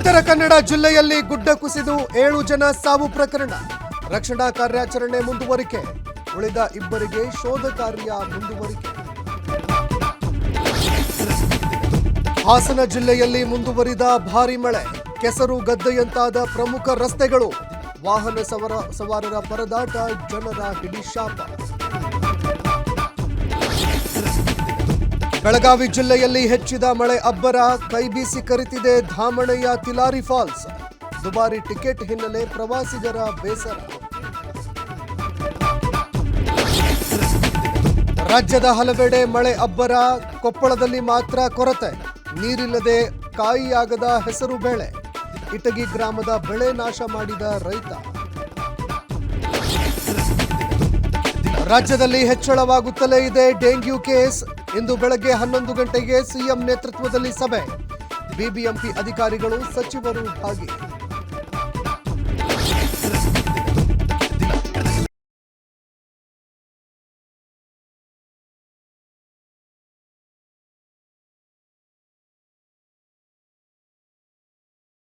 ಉತ್ತರ ಕನ್ನಡ ಜಿಲ್ಲೆಯಲ್ಲಿ ಗುಡ್ಡ ಕುಸಿದು 7 ಜನ ಸಾವು ಪ್ರಕರಣ. ರಕ್ಷಣಾ ಕಾರ್ಯಾಚರಣೆ ಮುಂದುವರಿಕೆ. ಉಳಿದ ಇಬ್ಬರಿಗೆ ಶೋಧ ಕಾರ್ಯ ಮುಂದುವರಿಕೆ. ಹಾಸನ ಜಿಲ್ಲೆಯಲ್ಲಿ ಮುಂದುವರಿದ ಭಾರೀ ಮಳೆ. ಕೆಸರು ಗದ್ದೆಯಂತಾದ ಪ್ರಮುಖ ರಸ್ತೆಗಳು. ವಾಹನ ಸವಾರರ ಪರದಾಟ, ಜನರ ಹಿಡಿಶಾಪ. ಬೆಳಗಾವಿ ಜಿಲ್ಲೆಯಲ್ಲಿ ಹೆಚ್ಚಿದ ಮಳೆ ಅಬ್ಬರ. ಕೈಬೀಸಿ ಕರಿತಿದೆ ಧಾಮಣೆಯ ತಿಲಾರಿ ಫಾಲ್ಸ್. ದುಬಾರಿ ಟಿಕೆಟ್ ಹಿನ್ನೆಲೆ ಪ್ರವಾಸಿಗರ ಬೇಸರ. ರಾಜ್ಯದ ಹಲವೆಡೆ ಮಳೆ ಅಬ್ಬರ. ಕೊಪ್ಪಳದಲ್ಲಿ ಮಾತ್ರ ಕೊರತೆ. ನೀರಿಲ್ಲದೆ ಕಾಯಿಯಾಗದ ಹೆಸರು ಬೇಳೆ. ಇಟಗಿ ಗ್ರಾಮದ ಬೆಳೆ ನಾಶ ಮಾಡಿದ ರೈತ. ರಾಜ್ಯದಲ್ಲಿ ಹೆಚ್ಚಳವಾಗುತ್ತಲೇ ಇದೆ ಡೆಂಗ್ಯೂ ಕೇಸ್. ಇಂದು ಬೆಳಗ್ಗೆ 11 ಗಂಟೆಗೆ ಸಿಎಂ ನೇತೃತ್ವದಲ್ಲಿ ಸಭೆ. ಬಿಬಿಎಂಪಿ ಅಧಿಕಾರಿಗಳು, ಸಚಿವರು ಭಾಗಿ.